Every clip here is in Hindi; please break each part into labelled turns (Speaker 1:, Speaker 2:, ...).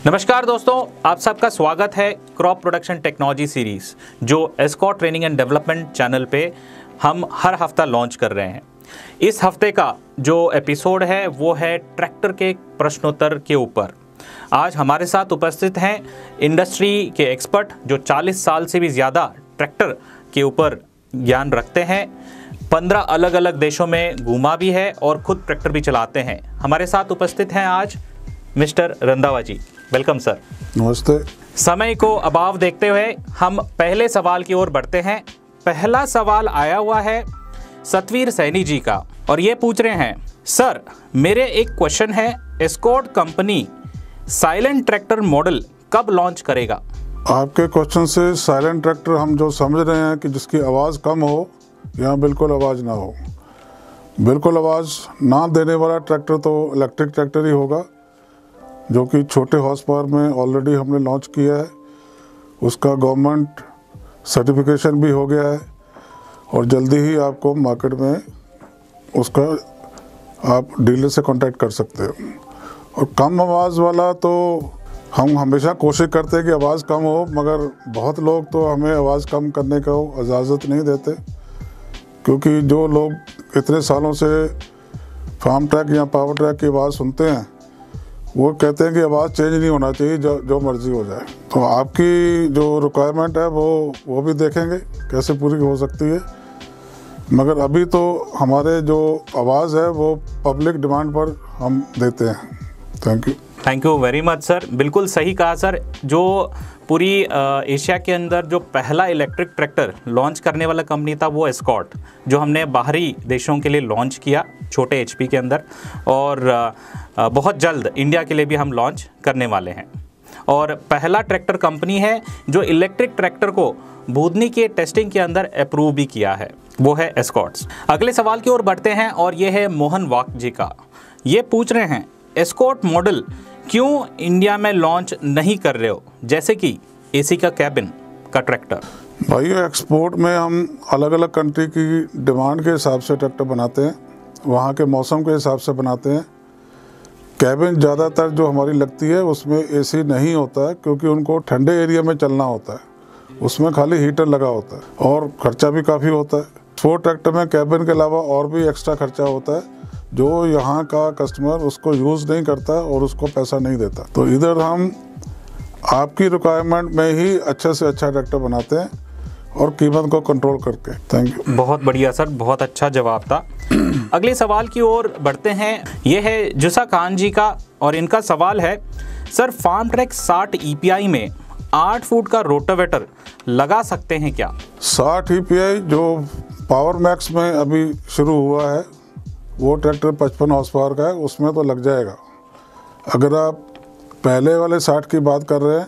Speaker 1: नमस्कार दोस्तों, आप सबका स्वागत है क्रॉप प्रोडक्शन टेक्नोलॉजी सीरीज जो escort training and development channel पे हम हर हफ्ता लॉन्च कर रहे हैं। इस हफ्ते का जो एपिसोड है वो है ट्रैक्टर के प्रश्नोत्तर के ऊपर। आज हमारे साथ उपस्थित हैं इंडस्ट्री के एक्सपर्ट जो 40 साल से भी ज़्यादा ट्रैक्टर के ऊपर ज्ञान रखते हैं, 15 अलग अलग देशों में घूमा भी है और खुद ट्रैक्टर भी चलाते हैं। हमारे साथ उपस्थित हैं आज mister Randhawa ji. Welcome sir.
Speaker 2: नमस्ते।
Speaker 1: समय को अभाव देखते हुए हम पहले सवाल की ओर बढ़ते हैं। पहला सवाल आया हुआ है सतवीर सैनी जी का और ये पूछ रहे हैं, सर मेरे एक क्वेश्चन है, escort company silent tractor model कब लॉन्च करेगा?
Speaker 2: आपके क्वेश्चन से साइलेंट ट्रैक्टर हम जो समझ रहे हैं कि जिसकी आवाज़ कम हो या बिल्कुल आवाज़ ना हो। बिल्कुल आवाज़ ना देने वाला ट्रैक्टर तो इलेक्ट्रिक ट्रैक्टर ही होगा, जो कि छोटे हॉर्स पावर में ऑलरेडी हमने लॉन्च किया है। उसका गवर्नमेंट सर्टिफिकेशन भी हो गया है और जल्दी ही आपको मार्केट में उसका आप डीलर से कांटेक्ट कर सकते हो। और कम आवाज़ वाला तो हम हमेशा कोशिश करते हैं कि आवाज़ कम हो, मगर बहुत लोग तो हमें आवाज़ कम करने को इजाज़त नहीं देते, क्योंकि जो लोग इतने सालों से फार्म ट्रैक या पावर ट्रैक की आवाज़ सुनते हैं वो कहते हैं कि आवाज़ चेंज नहीं होना चाहिए, जो मर्ज़ी हो जाए। तो आपकी जो रिक्वायरमेंट है वो भी देखेंगे कैसे पूरी हो सकती है, मगर अभी तो हमारे जो आवाज़ है वो पब्लिक डिमांड पर हम देते हैं। Thank you
Speaker 1: very much sir. बिल्कुल सही कहा सर। जो पूरी एशिया के अंदर जो पहला इलेक्ट्रिक ट्रैक्टर लॉन्च करने वाला कंपनी था वो एस्कॉर्ट, जो हमने बाहरी देशों के लिए लॉन्च किया छोटे एचपी के अंदर, और बहुत जल्द इंडिया के लिए भी हम लॉन्च करने वाले हैं। और पहला ट्रैक्टर कंपनी है जो इलेक्ट्रिक ट्रैक्टर को बूदनी के टेस्टिंग के अंदर अप्रूव भी किया है, वो है एस्कॉर्ट्स। अगले सवाल की ओर बढ़ते हैं और ये है मोहन वाक जी का। ये पूछ रहे हैं, एस्कॉर्ट मॉडल क्यों इंडिया में लॉन्च नहीं कर रहे हो, जैसे कि एसी का कैबिन का ट्रैक्टर?
Speaker 2: भाई एक्सपोर्ट में हम अलग अलग कंट्री की डिमांड के हिसाब से ट्रैक्टर बनाते हैं, वहाँ के मौसम के हिसाब से बनाते हैं। कैबिन ज़्यादातर जो हमारी लगती है उसमें एसी नहीं होता है, क्योंकि उनको ठंडे एरिया में चलना होता है, उसमें खाली हीटर लगा होता है और ख़र्चा भी काफ़ी होता है। 4 ट्रैक्टर में कैबिन के अलावा और भी एक्स्ट्रा खर्चा होता है, जो यहाँ का कस्टमर उसको यूज़ नहीं करता और उसको पैसा नहीं देता। तो इधर हम आपकी रिक्वायरमेंट में ही अच्छे से अच्छा ट्रैक्टर बनाते हैं और कीमत को कंट्रोल करके। Thank you.
Speaker 1: बहुत बढ़िया सर, बहुत अच्छा जवाब था। अगले सवाल की ओर बढ़ते हैं। ये है जुसा खान जी का और इनका सवाल है, सर फार्म ट्रैक 60 EPI में 8 फुट का रोटावेटर लगा सकते हैं क्या?
Speaker 2: 60 EPI जो पावर मैक्स में अभी शुरू हुआ है वो ट्रैक्टर 55 हॉर्स पावर का है, उसमें तो लग जाएगा। अगर आप पहले वाले 60 की बात कर रहे हैं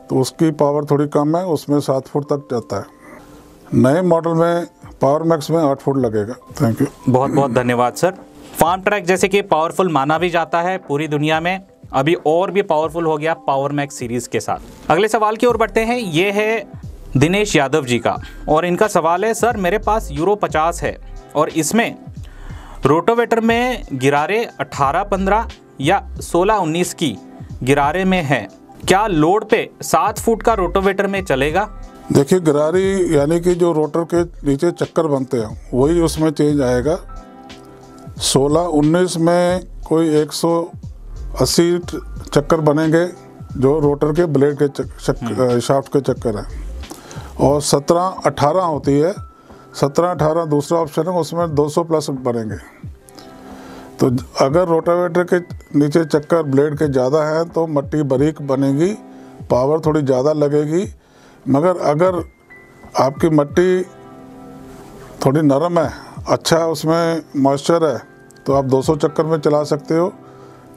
Speaker 2: तो उसकी पावर थोड़ी कम है, उसमें 7 फुट तक जाता है। नए मॉडल में पावर मैक्स में 8 फुट लगेगा। Thank you.
Speaker 1: बहुत बहुत धन्यवाद सर। फार्म ट्रैक जैसे कि पावरफुल माना भी जाता है पूरी दुनिया में, अभी और भी पावरफुल हो गया पावर मैक्स सीरीज़ के साथ। अगले सवाल की ओर बढ़ते हैं। ये है दिनेश यादव जी का और इनका सवाल है, सर मेरे पास यूरो 50 है और इसमें रोटावेटर में गिरारे 18-15 या 16-19 की गिरारे में है, क्या लोड पे 7 फुट का रोटावेटर में चलेगा?
Speaker 2: देखिए, गिरारी यानी कि जो रोटर के नीचे चक्कर बनते हैं वही उसमें चेंज आएगा। 16-19 में कोई 180 चक्कर बनेंगे जो रोटर के ब्लेड के शाफ्ट के चक्कर हैं, और 17-18 होती है। 17-18 दूसरा ऑप्शन है, उसमें 200 प्लस बनेंगे। तो अगर रोटावेटर के नीचे चक्कर ब्लेड के ज़्यादा हैं तो मट्टी बारीक बनेगी, पावर थोड़ी ज़्यादा लगेगी। मगर अगर आपकी मट्टी थोड़ी नरम है, अच्छा उसमें मॉइस्चर है, तो आप 200 चक्कर में चला सकते हो,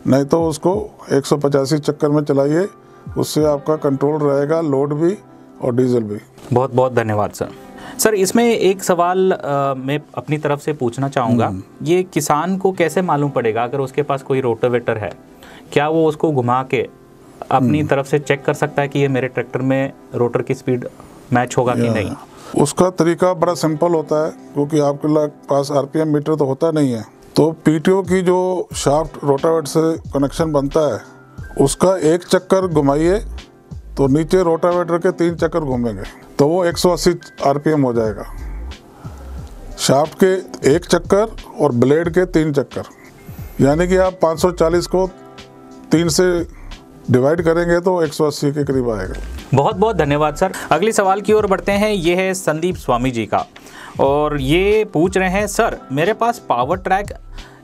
Speaker 2: नहीं तो उसको 185 चक्कर में चलाइए, उससे आपका कंट्रोल रहेगा, लोड भी और डीजल भी।
Speaker 1: बहुत बहुत धन्यवाद सर। सर इसमें एक सवाल मैं अपनी तरफ से पूछना चाहूँगा, ये किसान को कैसे मालूम पड़ेगा अगर उसके पास कोई रोटावेटर है, क्या वो उसको घुमा के अपनी तरफ से चेक कर सकता है कि ये मेरे ट्रैक्टर में रोटर की स्पीड मैच होगा कि नहीं?
Speaker 2: उसका तरीका बड़ा सिंपल होता है, क्योंकि आपके पास RPM मीटर तो होता नहीं है। तो PTO की जो शाफ्ट रोटावेटर से कनेक्शन बनता है उसका एक चक्कर घुमाइए तो नीचे रोटावेटर के 3 चक्कर घूमेंगे तो वो 180 आरपीएम हो जाएगा। शाफ्ट के 1 चक्कर और ब्लेड के 3 चक्कर, यानी कि आप 540 को 3 से डिवाइड करेंगे तो 180 के करीब आएगा।
Speaker 1: बहुत बहुत धन्यवाद सर। अगली सवाल की ओर बढ़ते हैं। ये है संदीप स्वामी जी का, और ये पूछ रहे हैं, सर मेरे पास पावर ट्रैक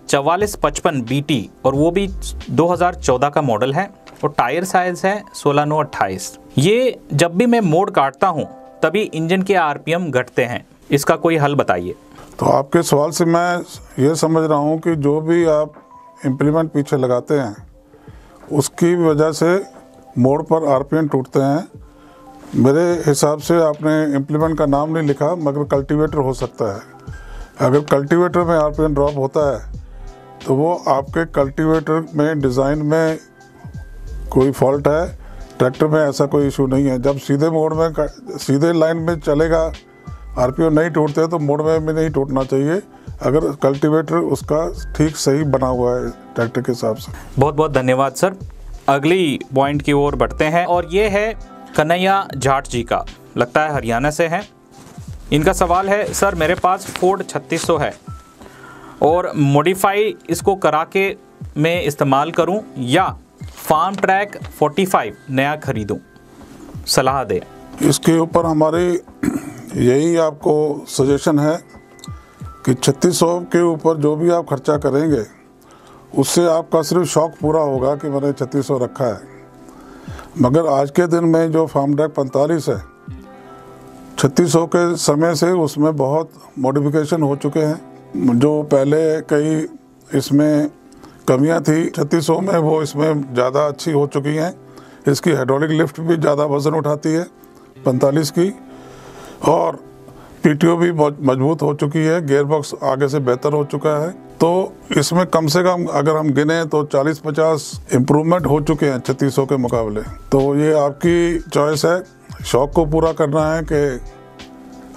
Speaker 1: 4455 BT और वो भी 2014 का मॉडल है और टायर साइज है 16928। ये जब भी मैं मोड काटता हूँ तभी इंजन के आरपीएम घटते हैं, इसका कोई हल बताइए।
Speaker 2: तो आपके सवाल से मैं ये समझ रहा हूँ कि जो भी आप इम्प्लीमेंट पीछे लगाते हैं उसकी वजह से मोड पर आरपीएम टूटते हैं। मेरे हिसाब से आपने इम्प्लीमेंट का नाम नहीं लिखा, मगर कल्टीवेटर हो सकता है। अगर कल्टीवेटर में आरपीएम ड्रॉप होता है तो वो आपके कल्टीवेटर में डिज़ाइन में कोई फॉल्ट है। ट्रैक्टर में ऐसा कोई इशू नहीं है। जब सीधे मोड में सीधे लाइन में चलेगा, आरपीएम नहीं टूटते तो मोड में भी नहीं टूटना चाहिए, अगर कल्टीवेटर उसका ठीक सही बना हुआ है ट्रैक्टर के हिसाब से।
Speaker 1: बहुत बहुत धन्यवाद सर। अगली पॉइंट की ओर बढ़ते हैं, और ये है कन्हैया जाट जी का, लगता है हरियाणा से है। इनका सवाल है, सर मेरे पास फोर्ड 3600 है और मॉडिफाई इसको करा के मैं इस्तेमाल करूं या फार्म ट्रैक 45 नया खरीदूं, सलाह दे।
Speaker 2: इसके ऊपर हमारी यही आपको सजेशन है कि 3600 के ऊपर जो भी आप खर्चा करेंगे उससे आपका सिर्फ शौक पूरा होगा कि मैंने 3600 रखा है। मगर आज के दिन में जो फार्म ट्रैक 45 है, 3600 के समय से उसमें बहुत मॉडिफिकेशन हो चुके हैं। जो पहले कई इसमें कमियां थी 3600 में, वो इसमें ज़्यादा अच्छी हो चुकी हैं। इसकी हाइड्रोलिक लिफ्ट भी ज़्यादा वज़न उठाती है 45 की, और पीटीओ भी बहुत मजबूत हो चुकी है। गियर बॉक्स आगे से बेहतर हो चुका है। तो इसमें कम से कम अगर हम गिने तो 40-50 इम्प्रूवमेंट हो चुके हैं 3600 के मुकाबले। तो ये आपकी चॉइस है, शौक को पूरा करना है कि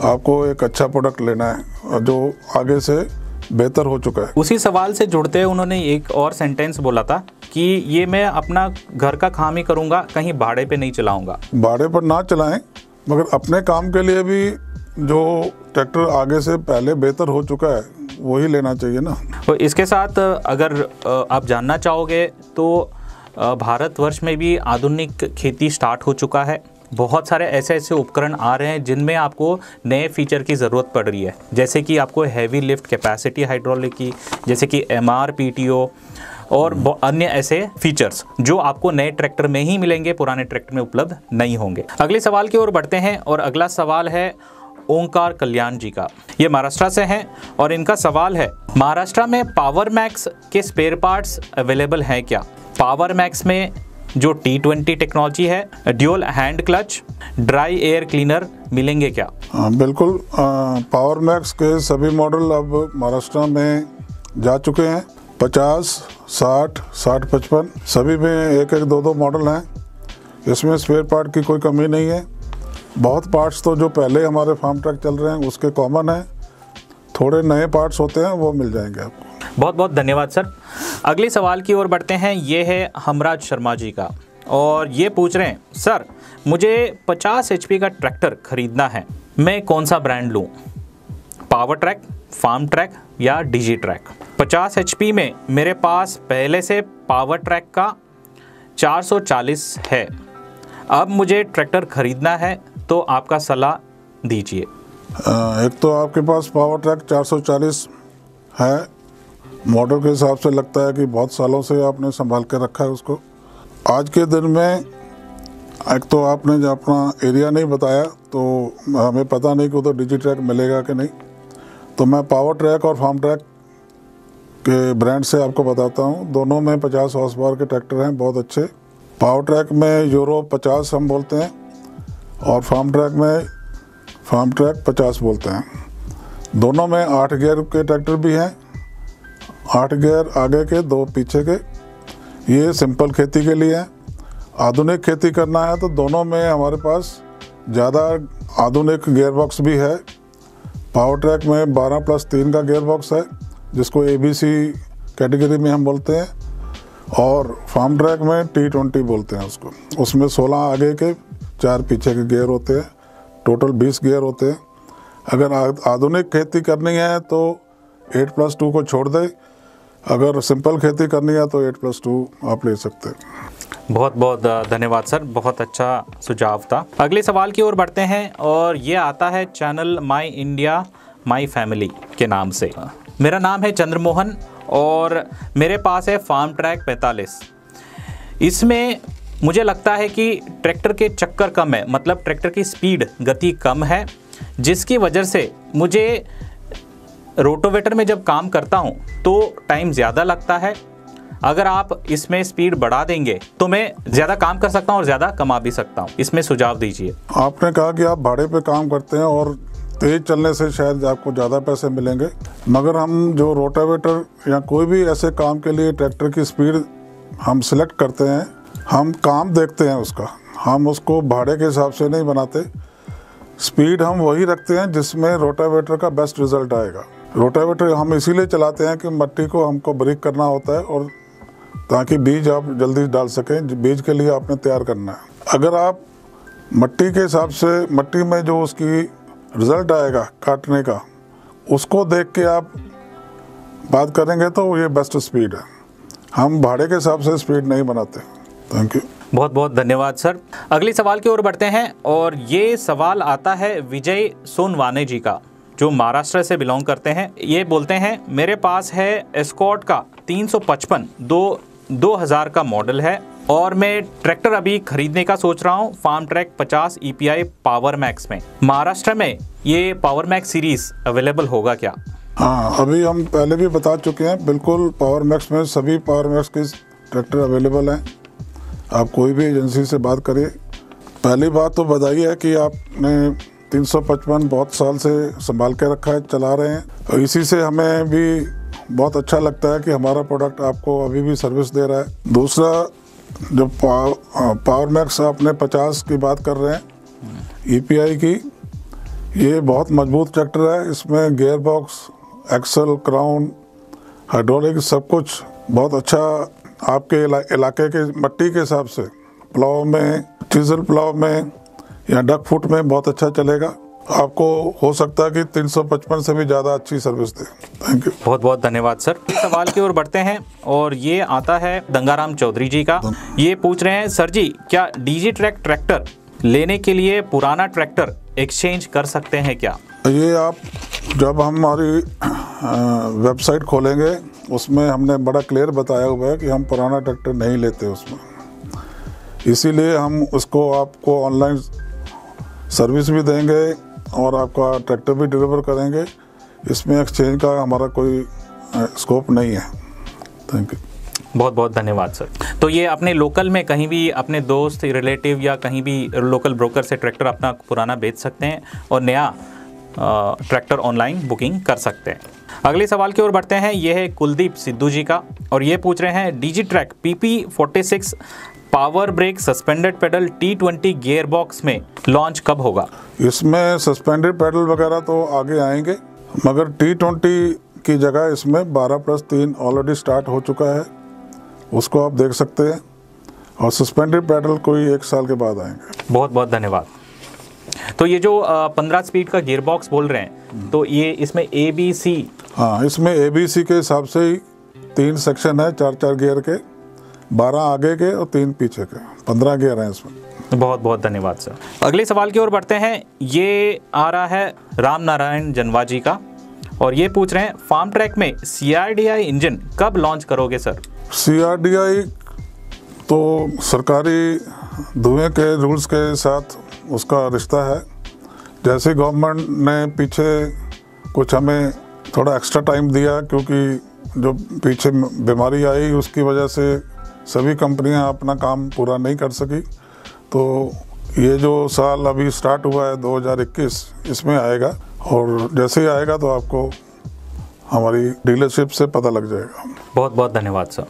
Speaker 2: आपको एक अच्छा प्रोडक्ट लेना है जो आगे से बेहतर हो चुका है।
Speaker 1: उसी सवाल से जुड़ते हुए उन्होंने एक और सेंटेंस बोला था कि ये मैं अपना घर का काम ही करूँगा, कहीं भाड़े पे नहीं चलाऊँगा।
Speaker 2: भाड़े पर ना चलाएं, मगर अपने काम के लिए भी जो ट्रैक्टर आगे से पहले बेहतर हो चुका है वही लेना चाहिए ना।
Speaker 1: तो इसके साथ अगर आप जानना चाहोगे तो भारतवर्ष में भी आधुनिक खेती स्टार्ट हो चुका है। बहुत सारे ऐसे ऐसे उपकरण आ रहे हैं जिनमें आपको नए फीचर की ज़रूरत पड़ रही है, जैसे कि आपको हैवी लिफ्ट कैपेसिटी हाइड्रोलिक की, जैसे कि MR PTO और अन्य ऐसे फीचर्स जो आपको नए ट्रैक्टर में ही मिलेंगे, पुराने ट्रैक्टर में उपलब्ध नहीं होंगे। अगले सवाल की ओर बढ़ते हैं, और अगला सवाल है ओंकार कल्याण जी का। ये महाराष्ट्र से हैं और इनका सवाल है, महाराष्ट्र में पावर मैक्स के स्पेयर पार्ट्स अवेलेबल हैं क्या? पावर मैक्स में जो T20 टेक्नोलॉजी है, dual hand clutch, dry air cleaner मिलेंगे क्या?
Speaker 2: बिल्कुल, पावर मैक्स के सभी मॉडल अब महाराष्ट्र में जा चुके हैं। 50, 60, 55 सभी में एक एक दो मॉडल हैं। इसमें स्पेयर पार्ट की कोई कमी नहीं है। बहुत पार्ट्स तो जो पहले हमारे फार्म ट्रैक चल रहे हैं उसके कॉमन है, थोड़े नए पार्ट्स होते हैं वो मिल जाएंगे आपको। बहुत
Speaker 1: बहुत धन्यवाद सर। अगले सवाल की ओर बढ़ते हैं। ये है हमराज शर्मा जी का, और ये पूछ रहे हैं, सर मुझे 50 HP का ट्रैक्टर खरीदना है, मैं कौन सा ब्रांड लूँ? पावर ट्रैक, फार्म ट्रैक या DG ट्रैक? 50 HP में मेरे पास पहले से पावर ट्रैक का 440 है, अब मुझे ट्रैक्टर खरीदना है, तो आपका सलाह दीजिए।
Speaker 2: एक तो आपके पास पावर ट्रैक 440 है, मॉडल के हिसाब से लगता है कि बहुत सालों से आपने संभाल के रखा है उसको। आज के दिन में एक तो आपने जो अपना एरिया नहीं बताया, तो हमें पता नहीं कि उधर DG ट्रैक मिलेगा कि नहीं। तो मैं पावर ट्रैक और फार्म ट्रैक के ब्रांड से आपको बताता हूँ। दोनों में 50 हॉर्स पावर के ट्रैक्टर हैं, बहुत अच्छे। पावर ट्रैक में यूरो 50 हम बोलते हैं, और फार्म ट्रैक 50 बोलते हैं। दोनों में 8 गियर के ट्रैक्टर भी हैं, 8 गियर आगे के, 2 पीछे के। ये सिंपल खेती के लिए है। आधुनिक खेती करना है तो दोनों में हमारे पास ज़्यादा आधुनिक गियर बॉक्स भी है। पावर ट्रैक में 12+3 का गियर बॉक्स है, जिसको ABC कैटेगरी में हम बोलते हैं, और फार्म ट्रैक में T20 बोलते हैं उसको। उसमें 16 आगे के 4 पीछे के गियर होते हैं, टोटल 20 गियर होते हैं। अगर आधुनिक खेती करनी है तो 8+2 को छोड़ दे, अगर सिंपल खेती करनी है तो 8+2 आप ले सकते हैं।
Speaker 1: बहुत बहुत धन्यवाद सर, बहुत अच्छा सुझाव था। अगले सवाल की ओर बढ़ते हैं और ये आता है channel my India my family के नाम से। मेरा नाम है चंद्रमोहन और मेरे पास है फार्म ट्रैक 45। इसमें मुझे लगता है कि ट्रैक्टर के चक्कर कम है, मतलब ट्रैक्टर की स्पीड गति कम है, जिसकी वजह से मुझे रोटोवेटर में जब काम करता हूं तो टाइम ज़्यादा लगता है। अगर आप इसमें स्पीड बढ़ा देंगे तो मैं ज़्यादा काम कर सकता हूं और ज़्यादा कमा भी सकता हूं। इसमें सुझाव दीजिए।
Speaker 2: आपने कहा कि आप भाड़े पे काम करते हैं और तेज चलने से शायद आपको ज़्यादा पैसे मिलेंगे, मगर हम जो रोटावेटर या कोई भी ऐसे काम के लिए ट्रैक्टर की स्पीड हम सिलेक्ट करते हैं, हम काम देखते हैं उसका, हम उसको भाड़े के हिसाब से नहीं बनाते। स्पीड हम वही रखते हैं जिसमें रोटावेटर का बेस्ट रिजल्ट आएगा। रोटावेटर हम इसीलिए चलाते हैं कि मिट्टी को हमको बारीक करना होता है और ताकि बीज आप जल्दी डाल सकें। बीज के लिए आपने तैयार करना है। अगर आप मिट्टी के हिसाब से, मिट्टी में जो उसकी रिजल्ट आएगा काटने का, उसको देख के आप बात करेंगे तो ये बेस्ट स्पीड है। हम भाड़े के हिसाब से स्पीड नहीं बनाते। Thank you.
Speaker 1: बहुत बहुत धन्यवाद सर। अगले सवाल की ओर बढ़ते हैं और ये सवाल आता है विजय सोनवाने जी का, जो महाराष्ट्र से बिलोंग करते हैं। ये बोलते हैं मेरे पास है एस्कॉर्ट का 355 2000 का मॉडल है और मैं ट्रैक्टर अभी खरीदने का सोच रहा हूँ Farmtrac 50 EPI power max में। महाराष्ट्र में ये पावर मैक्स सीरीज अवेलेबल होगा क्या?
Speaker 2: हाँ, अभी हम पहले भी बता चुके हैं, बिल्कुल पावर मैक्स में सभी पावर मैक्स के ट्रैक्टर अवेलेबल हैं। आप कोई भी एजेंसी से बात करिए। पहली बात तो बधाई है कि आपने 355 बहुत साल से संभाल के रखा है, चला रहे हैं, और इसी से हमें भी बहुत अच्छा लगता है कि हमारा प्रोडक्ट आपको अभी भी सर्विस दे रहा है। दूसरा, जो पावर मैक्स आपने 50 की बात कर रहे हैं EPI की, ये बहुत मजबूत ट्रैक्टर है। इसमें gear box, axle, crown, hydraulic सब कुछ बहुत अच्छा आपके इलाके के मिट्टी के हिसाब से, प्लाव में, चीजल प्लाव में या डक फुट में बहुत अच्छा चलेगा। आपको हो सकता है कि 355 से भी ज़्यादा अच्छी सर्विस दे। Thank you.
Speaker 1: बहुत बहुत धन्यवाद सर। इस सवाल की ओर बढ़ते हैं और ये आता है गंगाराम चौधरी जी का। ये पूछ रहे हैं सर जी, क्या DigiTrack ट्रैक्टर लेने के लिए पुराना ट्रैक्टर एक्सचेंज कर सकते हैं क्या?
Speaker 2: ये आप जब हमारी वेबसाइट खोलेंगे उसमें हमने बड़ा क्लियर बताया हुआ है कि हम पुराना ट्रैक्टर नहीं लेते उसमें, इसीलिए हम उसको आपको ऑनलाइन सर्विस भी देंगे और आपका ट्रैक्टर भी डिलीवर करेंगे। इसमें एक्सचेंज का हमारा कोई स्कोप नहीं है। Thank you.
Speaker 1: बहुत बहुत धन्यवाद सर। तो ये अपने लोकल में कहीं भी अपने दोस्त, रिलेटिव या कहीं भी लोकल ब्रोकर से ट्रैक्टर अपना पुराना बेच सकते हैं और नया ट्रैक्टर ऑनलाइन बुकिंग कर सकते हैं। अगले सवाल की ओर बढ़ते हैं। ये है कुलदीप सिद्धू जी का और ये पूछ रहे हैं DigiTrack PP46 power brake suspended pedal T20 gear box में लॉन्च कब होगा?
Speaker 2: इसमें सस्पेंडेड पेडल वगैरह तो आगे आएंगे, मगर T20 की जगह इसमें 12+3 ऑलरेडी स्टार्ट हो चुका है, उसको आप देख सकते हैं, और सस्पेंडेड पेडल कोई 1 साल के बाद आएंगे।
Speaker 1: बहुत बहुत धन्यवाद। तो ये जो 15 स्पीड का गियर बॉक्स बोल रहे हैं, तो ये इसमें ABC?
Speaker 2: हाँ, इसमें ABC के हिसाब से ही 3 सेक्शन है, 4-4 गियर के, 12 आगे के और 3 पीछे के, 15 गियर हैं इसमें।
Speaker 1: बहुत बहुत धन्यवाद सर। अगले सवाल की ओर बढ़ते हैं। ये आ रहा है राम नारायण जनवा जी का और ये पूछ रहे हैं फार्म ट्रैक में CRDI इंजन कब लॉन्च करोगे सर?
Speaker 2: CRDI तो सरकारी धुएं के रूल्स के साथ उसका रिश्ता है। जैसे गवर्नमेंट ने पीछे कुछ हमें थोड़ा एक्स्ट्रा टाइम दिया, क्योंकि जो पीछे बीमारी आई उसकी वजह से सभी कंपनियां अपना काम पूरा नहीं कर सकी, तो ये जो साल अभी स्टार्ट हुआ है 2021, इसमें आएगा, और जैसे ही आएगा तो आपको हमारी डीलरशिप से पता लग जाएगा। बहुत
Speaker 1: बहुत धन्यवाद सर।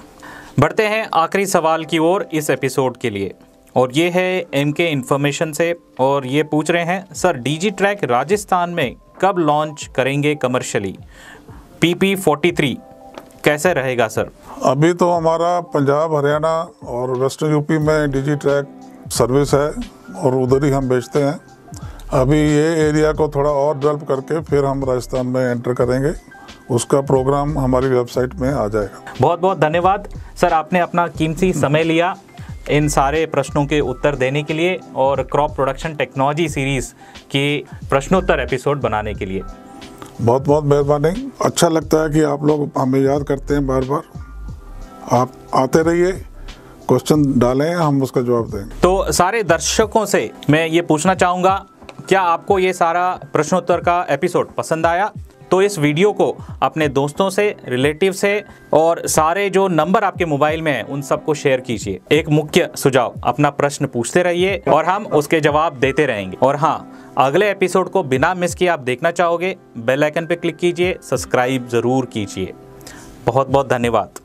Speaker 1: बढ़ते हैं आखिरी सवाल की ओर इस एपिसोड के लिए और ये है MK इन्फॉर्मेशन से और ये पूछ रहे हैं सर DigiTrack राजस्थान में कब लॉन्च करेंगे कमर्शियली? PP43 कैसे रहेगा सर?
Speaker 2: अभी तो हमारा पंजाब, हरियाणा और वेस्टर्न यूपी में डिजी ट्रैक सर्विस है और उधर ही हम बेचते हैं। अभी ये एरिया को थोड़ा और डेवलप करके फिर हम राजस्थान में एंटर करेंगे, उसका प्रोग्राम हमारी वेबसाइट में आ जाएगा।
Speaker 1: बहुत बहुत धन्यवाद सर, आपने अपना कीमती समय लिया इन सारे प्रश्नों के उत्तर देने के लिए और क्रॉप प्रोडक्शन टेक्नोलॉजी सीरीज़ की प्रश्नोत्तर एपिसोड बनाने के लिए।
Speaker 2: बहुत बहुत मेहरबानी। अच्छा लगता है कि आप लोग हमें याद करते हैं बार बार। आप आते रहिए, क्वेश्चन डालें, हम उसका जवाब देंगे।
Speaker 1: तो सारे दर्शकों से मैं ये पूछना चाहूँगा, क्या आपको ये सारा प्रश्नोत्तर का एपिसोड पसंद आया? तो इस वीडियो को अपने दोस्तों से, रिलेटिव से और सारे जो नंबर आपके मोबाइल में हैं उन सबको शेयर कीजिए। एक मुख्य सुझाव, अपना प्रश्न पूछते रहिए और हम उसके जवाब देते रहेंगे। और हाँ, अगले एपिसोड को बिना मिस किए आप देखना चाहोगे, बेल आइकन पे क्लिक कीजिए, सब्सक्राइब ज़रूर कीजिए। बहुत बहुत धन्यवाद।